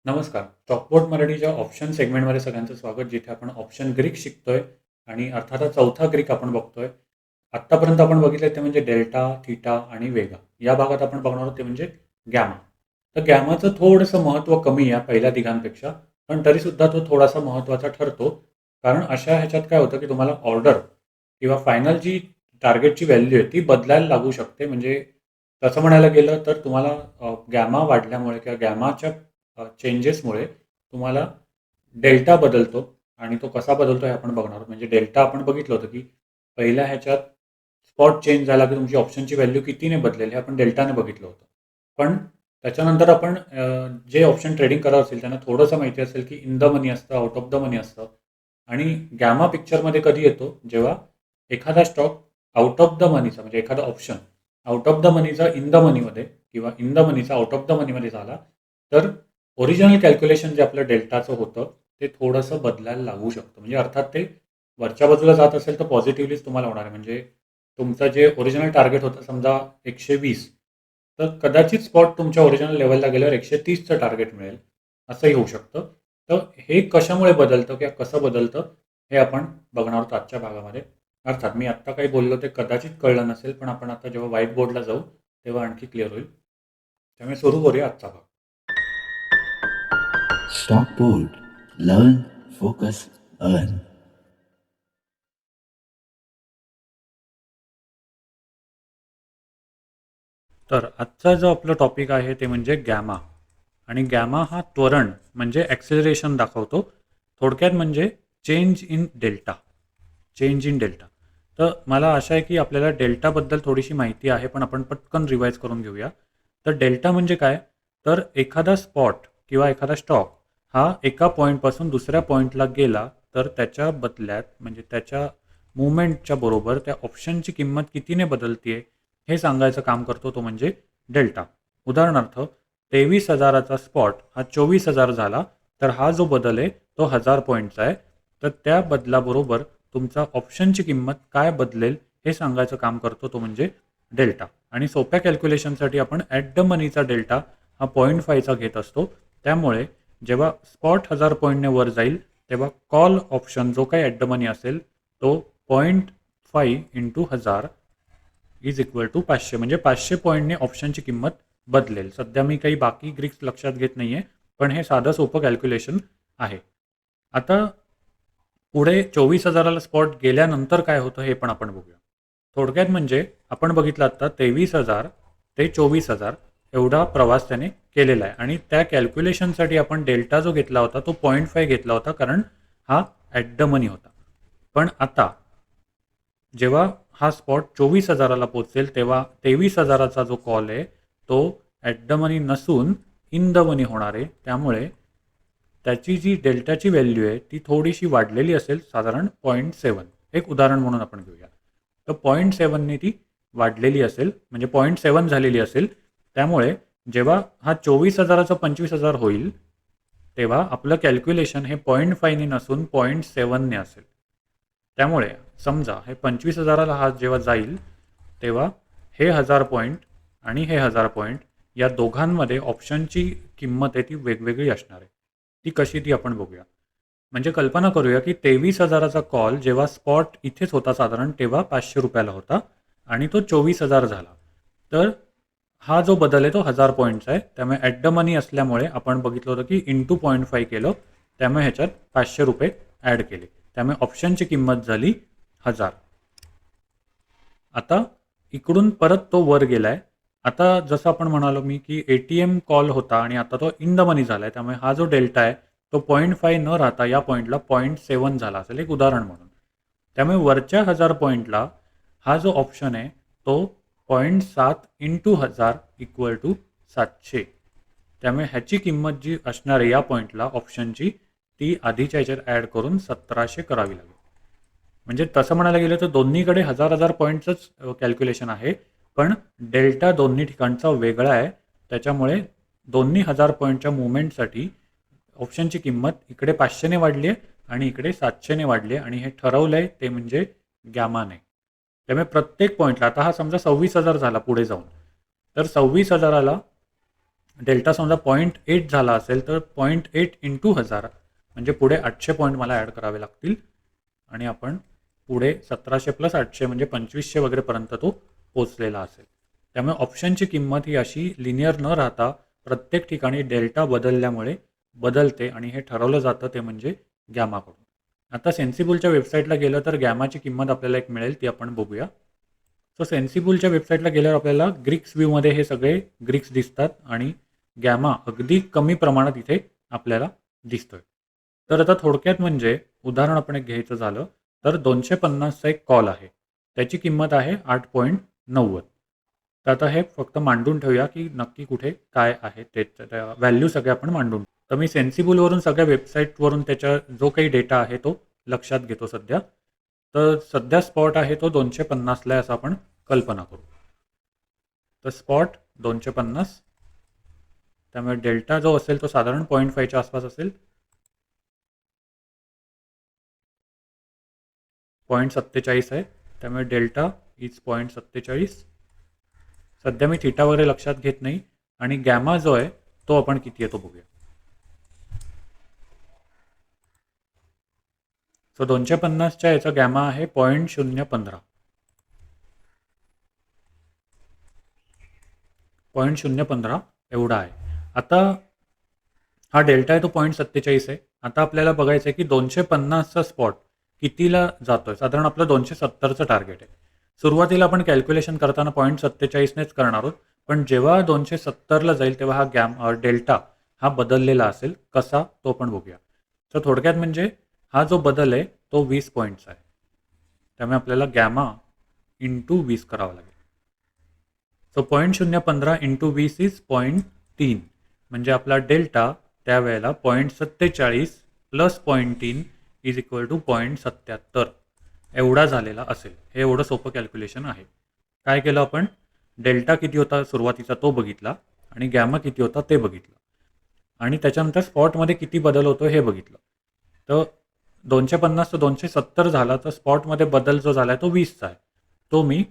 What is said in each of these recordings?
नमस्कार. स्टॉकपोर्ट मराठीच्या ऑप्शन सेगमेंटमध्ये सगळ्यांचं स्वागत, जिथे आपण ऑप्शन ग्रीक शिकतोय आणि अर्थातच चौथा ग्रीक आपण बघतोय. आत्तापर्यंत आपण बघितलं ते म्हणजे डेल्टा, थीटा आणि वेगा. या भागात आपण बघणार आहोत ते म्हणजे गॅमा. तर गॅमाचं थोडंसं महत्त्व कमी आहे पहिल्या तिघांपेक्षा, पण तरीसुद्धा तो थोडासा महत्त्वाचा ठरतो. कारण अशा ह्याच्यात काय होतं की तुम्हाला ऑर्डर किंवा फायनल जी टार्गेटची व्हॅल्यू आहे ती बदलायला लागू शकते. म्हणजे तसं म्हणायला गेलं तर तुम्हाला गॅमा वाढल्यामुळे किंवा गॅमाच्या चेंजेसमुळे तुम्हाला डेल्टा बदलतो आणि तो कसा बदलतो हे आपण बघणार आहोत. म्हणजे डेल्टा आपण बघितलं होतं की पहिल्या ह्याच्यात स्पॉट चेंज झाला की तुमची ऑप्शनची व्हॅल्यू कितीने बदलेल हे आपण डेल्टाने बघितलं होतं. पण त्याच्यानंतर आपण जे ऑप्शन ट्रेडिंग करत असेल त्यांना थोडंसं माहिती असेल की इन द मनी असतं, आउट ऑफ द मनी असतं. आणि गॅमा पिक्चरमध्ये कधी येतो, जेव्हा एखादा स्टॉक आउट ऑफ द मनीचा म्हणजे एखादा ऑप्शन आउट ऑफ द मनीचा इन द मनीमध्ये किंवा इन द मनीचा आउट ऑफ द मनीमध्ये झाला, तर ओरिजिनल कॅल्क्युलेशन जे आपलं डेल्टाचं होतं ते थोडंसं बदलायला लागू शकतं. म्हणजे अर्थात ते वरच्या बाजूला जात असेल तर पॉझिटिव्हलीच तुम्हाला होणार आहे. म्हणजे तुमचं जे ओरिजिनल टार्गेट होतं समजा 120, तर कदाचित स्पॉट तुमच्या ओरिजिनल लेवलला गेल्यावर 130चं टार्गेट मिळेल, असंही होऊ शकतं. तर हे कशामुळे बदलतं किंवा कसं बदलतं हे आपण बघणार आहोत आजच्या भागामध्ये. अर्थात मी आत्ता काही बोललो ते कदाचित कळलं नसेल, पण आपण आता जेव्हा व्हाईट बोर्डला जाऊ तेव्हा आणखी क्लिअर होईल. त्यामुळे सुरू करूया आजचा भाग. Stockport. Learn, focus, earn. तर आजचा जो आपलं टॉपिक आहे ते म्हणजे गॅमा. आणि गॅमा हा त्वरण म्हणजे ॲक्सेलरेशन दाखवतो. थोडक्यात म्हणजे change in delta. Change in delta. तर मला आशा आहे की आपल्याला डेल्टाबद्दल थोडीशी माहिती आहे, पण आपण पटकन रिवाईज करून घेऊया. तर डेल्टा म्हणजे काय? तर एखादा स्पॉट किंवा एखादा स्टॉक हा एका पॉईंटपासून दुसऱ्या पॉईंटला गेला, तर त्याच्या बदल्यात म्हणजे त्याच्या मुवमेंटच्या बरोबर त्या ऑप्शनची किंमत कितीने बदलतीये हे सांगायचं काम करतो तो म्हणजे डेल्टा. उदाहरणार्थ 23,000चा स्पॉट हा 24,000 झाला, तर हा जो बदल आहे तो 1000 पॉईंटचा आहे. तर त्या बदलाबरोबर तुमचा ऑप्शनची किंमत काय बदलेल हे सांगायचं काम करतो तो म्हणजे डेल्टा. आणि सोप्या कॅल्क्युलेशनसाठी आपण ॲट द मनीचा डेल्टा हा 0.5चा घेत असतो. त्यामुळे जेव्हा स्पॉट 1000 पॉईंटने वर जाईल, तेव्हा कॉल ऑप्शन जो काही ॲट द मनी असेल तो 0.5 इंटू 1000 इज इक्वल टू 500. म्हणजे 500 पॉईंटने ऑप्शनची किंमत बदलेल. सध्या मी काही बाकी ग्रीक्स लक्षात घेत नाहीये, पण हे साधं सोपं कॅल्क्युलेशन आहे. आता पुढे 24,000ला स्पॉट गेल्यानंतर काय होतं हे पण आपण बघूया. थोडक्यात म्हणजे आपण बघितलं आता 23,000 ते 24,000 एवढा प्रवास त्याने केलेला आहे आणि त्या कॅल्क्युलेशनसाठी आपण डेल्टा जो घेतला होता तो 0.5 घेतला होता, कारण हा ॲट द मनी होता. पण आता जेव्हा हा स्पॉट 24,000ला पोहोचेल, तेव्हा 23,000चा जो कॉल आहे तो ॲट द मनी नसून इन द मनी होणार आहे. त्यामुळे त्याची जी डेल्टाची व्हॅल्यू आहे ती थोडीशी वाढलेली असेल, साधारण 0.7. एक उदाहरण म्हणून आपण घेऊया. तर 0.7ने ती वाढलेली असेल, म्हणजे 0.7 झालेली असेल. त्यामुळे जेव्हा हा 24,000चा 25,000 होईल, तेव्हा आपलं कॅल्क्युलेशन हे 0.5ने नसून 0.7ने असेल. त्यामुळे समजा हे 25,000ला हा जेव्हा जाईल, तेव्हा हे 1000 पॉईंट आणि हे 1000 पॉईंट या दोघांमध्ये ऑप्शनची किंमत आहे ती वेगवेगळी असणार आहे. ती कशी ती आपण बघूया. म्हणजे कल्पना करूया की 23,000चा कॉल जेव्हा स्पॉट इथेच होता साधारण, तेव्हा ₹500 होता आणि तो 24,000 झाला. तर हा जो बदल आहे तो 1000 पॉईंटचा आहे. त्यामुळे ॲट द मनी असल्यामुळे आपण बघितलं होतं की इंटू 0.5 केलं, त्यामुळे ह्याच्यात ₹500 ॲड केले. त्यामुळे ऑप्शनची किंमत झाली 1000. आता इकडून परत तो वर गेलाय. आता जसं आपण म्हणालो मी की एटीएम कॉल होता आणि आता तो इन द मनी झालाय. त्यामुळे हा जो डेल्टा आहे तो 0.5 न राहता या पॉईंटला 0.7 झाला असेल, एक उदाहरण म्हणून. त्यामुळे वरच्या 1000 पॉईंटला हा जो ऑप्शन आहे तो 0.7 इंटू 1000 इक्वल टू 700. त्यामुळे ह्याची किंमत जी असणार आहे या पॉईंटला ऑप्शनची, ती आधीच्या ह्याच्यात ॲड करून 1700 करावी लागेल. म्हणजे तसं म्हणायला गेलं तर दोन्हीकडे 1000 पॉईंटचंच कॅल्क्युलेशन आहे, पण डेल्टा दोन्ही ठिकाणचा वेगळा आहे. त्याच्यामुळे दोन्ही 1000 पॉईंटच्या मुवमेंटसाठी ऑप्शनची किंमत इकडे 500ने वाढली आहे आणि इकडे 700ने वाढली आहे आणि हे ठरवलं आहे ते म्हणजे गॅमाने. त्यामुळे प्रत्येक पॉईंटला आता हा समजा 26,000 झाला पुढे जाऊन, तर 26,000ला डेल्टा समजा 0.8 झाला असेल तर 0.8 इंटू 1000 म्हणजे पुढे 800 पॉईंट मला ॲड करावे लागतील आणि आपण पुढे 1700 प्लस 800 म्हणजे 2500 वगैरेपर्यंत तो पोचलेला असेल. त्यामुळे ऑप्शनची किंमत ही अशी लिनियर न राहता प्रत्येक ठिकाणी डेल्टा बदलल्यामुळे बदलते आणि हे ठरवलं जातं ते म्हणजे गॅमाकडून. आता सेन्सिबलच्या वेबसाईटला गेलं तर गॅमाची किंमत आपल्याला एक मिळेल ती आपण बघूया. सो सेन्सिबलच्या वेबसाईटला गेल्यावर आपल्याला ग्रीक्स व्ह्यूमध्ये हे सगळे ग्रीक्स दिसतात आणि गॅमा अगदी कमी प्रमाणात इथे आपल्याला दिसतोय. तर आता थोडक्यात म्हणजे उदाहरण आपण एक घ्यायचं झालं तर 250चा एक कॉल आहे. त्याची किंमत आहे 8.90. तर आता हे फक्त मांडून ठेवूया की नक्की कुठे काय आहे ते व्हॅल्यू सगळे आपण मांडून. तर मी सेन्सिबलवरून सगळ्या वेबसाईटवरून त्याच्या जो काही डेटा आहे तो लक्षात घेतो सध्या. तर सध्या स्पॉट आहे तो 250ला आहे असं आपण कल्पना करू. तर स्पॉट 250, त्यामुळे डेल्टा जो असेल तो साधारण 0.5च्या आसपास असेल. 0.47 आहे, त्यामुळे डेल्टा इज 0.47. सध्या मी थिटा वगैरे लक्षात घेत नाही आणि गॅमा जो आहे तो आपण किती आहे तो बघूया. सो 250च्या याचा गॅमा आहे 0.015. 0.015 एवढा आहे. आता हा डेल्टा आहे तो 0.47 आहे. आता आपल्याला बघायचं आहे की 250चा स्पॉट कितीला जातोय. साधारण आपलं 270चं टार्गेट आहे. सुरुवातीला आपण कॅल्क्युलेशन करताना 0.47नेच करणार आहोत, पण जेव्हा 270ला जाईल तेव्हा हा डेल्टा हा बदललेला असेल. कसा तो पण बघूया. तर थोडक्यात म्हणजे हा जो बदल आहे तो 20 पॉईंट्स आहे. त्यामुळे आपल्याला गॅमा इंटू 20 करावा लागेल. सो 0.015 इंटू 20 इज 0.3 म्हणजे आपला डेल्टा त्यावेळेला 0.47 प्लस 0.3 इज इक्वल टू 0.77 एवढा झालेला असेल. हे एवढं सोपं कॅल्क्युलेशन आहे. काय केलं आपण, डेल्टा किती होता सुरुवातीचा तो बघितला आणि गॅमा किती होता ते बघितलं आणि त्याच्यानंतर स्पॉटमध्ये किती बदल होतो हे बघितलं. तर 250 270 झाला तर स्पॉटमध्ये बदल जो झाला आहे तो 20चा आहे. तो मी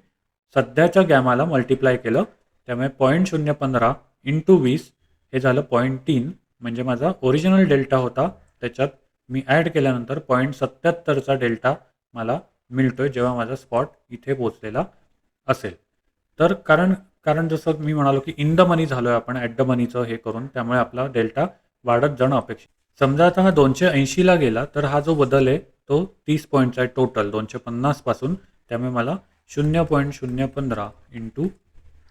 सध्याच्या गॅमाला मल्टिप्लाय केलं, त्यामुळे 0.015 इंटू 20 हे झालं 0.3 म्हणजे माझा ओरिजिनल डेल्टा होता त्याच्यात मी ॲड केल्यानंतर 0.77चा डेल्टा मला मिळतोय जेव्हा माझा स्पॉट इथे पोचलेला असेल. तर कारण कारण जसं मी म्हणालो की इन द मनी झालोय आपण ॲट द मनीचं हे करून, त्यामुळे आपला डेल्टा वाढत जाणं अपेक्षित. समजा आता हा 280ला गेला तर हा जो बदल आहे तो 30 पॉईंटचा आहे टोटल 250 पासून. त्यामुळे मला 0.015 इंटू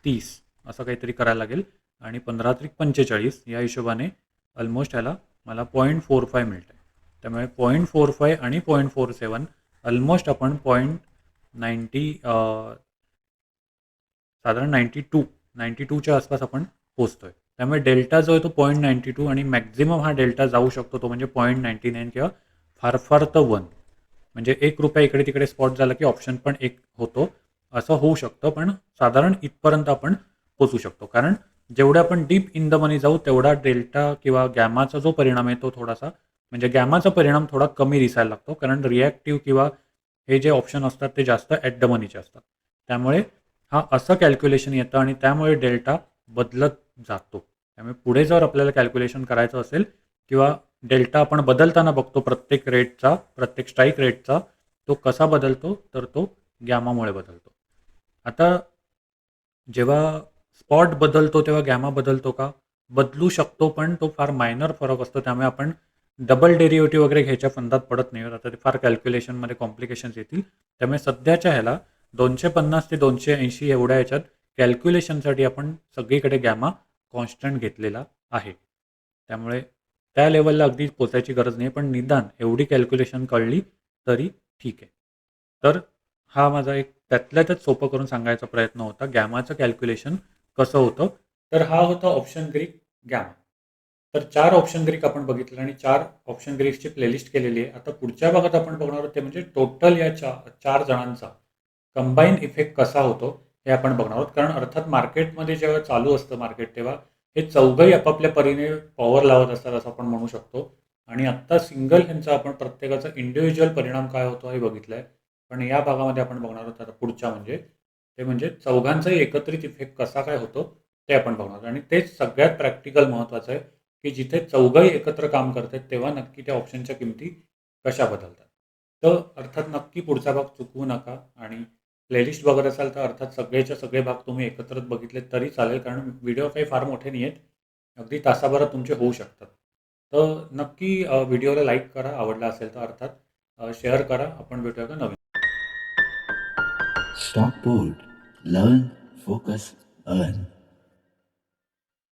30 असं काहीतरी करायला लागेल आणि 15 त्रिक 45 या हिशोबाने ऑलमोस्ट ह्याला मला 0.45 मिळतं आहे. त्यामुळे 0.45 आणि 0.47 ऑलमोस्ट आपण 0.90 साधारण 92च्या आसपास आपण पोचतोय. त्यामुळे डेल्टा जो आहे तो 0.92 आणि मॅक्झिमम हा डेल्टा जाऊ शकतो तो म्हणजे 0.99 किंवा फार फार तर 1. म्हणजे ₹1 इकडे तिकडे स्पॉट झाला की ऑप्शन पण एक होतो असं होऊ शकतं, पण साधारण इथपर्यंत आपण पोचू शकतो. कारण जेवढे आपण डीप इन द मनी जाऊ तेवढा डेल्टा किंवा गॅमाचा जो परिणाम आहे तो थोडासा म्हणजे गॅमाचा परिणाम थोडा कमी दिसायला लागतो, कारण रिॲक्टिव्ह किंवा हे जे ऑप्शन असतात ते जास्त ॲट द मनीचे असतात. त्यामुळे हा असं कॅल्क्युलेशन येतं आणि त्यामुळे डेल्टा बदलत जातो. त्यामुळे पुढे जर आपल्याला कॅल्क्युलेशन करायचं असेल किंवा डेल्टा आपण बदलताना बघतो प्रत्येक रेटचा, प्रत्येक स्ट्राईक रेटचा, तो कसा बदलतो तर तो गॅमामुळे बदलतो. आता जेव्हा स्पॉट बदलतो तेव्हा गॅमा बदलतो का? बदलू शकतो, पण तो फार मायनर फरक असतो. त्यामुळे आपण डबल डेरिव्हेटिव्ह वगैरे घ्यायच्या फंदात पडत नाही. आता ते फार कॅल्क्युलेशनमध्ये कॉम्प्लिकेशन्स येतील. त्यामुळे सध्याच्या ह्याला 250 ते 280 एवढ्या ह्याच्यात कॅल्क्युलेशनसाठी आपण सगळीकडे गॅमा कॉन्स्टंट घेतलेला आहे. त्यामुळे त्या लेवलला अगदी पोचायची गरज नाही, पण निदान एवढी कॅल्क्युलेशन कळली तरी ठीक आहे. तर हा माझा एक त्यातल्या त्यात सोपं करून सांगायचा प्रयत्न होता गॅमाचं कॅल्क्युलेशन कसं होतं. तर हा होता ऑप्शन ग्रीक गॅमा. तर 4 ऑप्शन ग्रीक आपण बघितले आणि 4 ऑप्शन ग्रीकची प्लेलिस्ट केलेली आहे. आता पुढच्या भागात आपण बघणार आहोत ते म्हणजे टोटल या 4 जणांचा कंबाईन इफेक्ट कसा होतो हे आपण बघणार आहोत. कारण अर्थात मार्केटमध्ये जेव्हा चालू असतं मार्केट तेव्हा हे चौघही आपापल्या परीने पॉवर लावत असतात असं आपण म्हणू शकतो. आणि आत्ता सिंगल ह्यांचा आपण प्रत्येकाचा इंडिव्हिज्युअल परिणाम काय होतो हे बघितलंय. पण या भागामध्ये आपण बघणार आहोत आता पुढच्या म्हणजे ते म्हणजे चौघांचाही एकत्रित इफेक्ट कसा काय होतो ते आपण बघणार आणि तेच सगळ्यात प्रॅक्टिकल महत्त्वाचं आहे की जिथे चौघंही एकत्र काम करतात तेव्हा नक्की त्या ऑप्शनच्या किमती कशा बदलतात. तर अर्थात नक्की पुढचा भाग चुकवू नका आणि प्लेलिस्ट बघत असाल तर अर्थात सगळेच्या सगळे भाग तुम्ही एकत्रच बघितले तरी चालेल, कारण व्हिडिओ काही फार मोठे नाही आहेत, अगदी तासाभरात तुमचे होऊ शकतात. तर नक्की व्हिडिओला लाईक करा, आवडला असेल तर अर्थात शेअर करा. आपण भेटूया का नवीन. Stockport. Learn, focus, earn.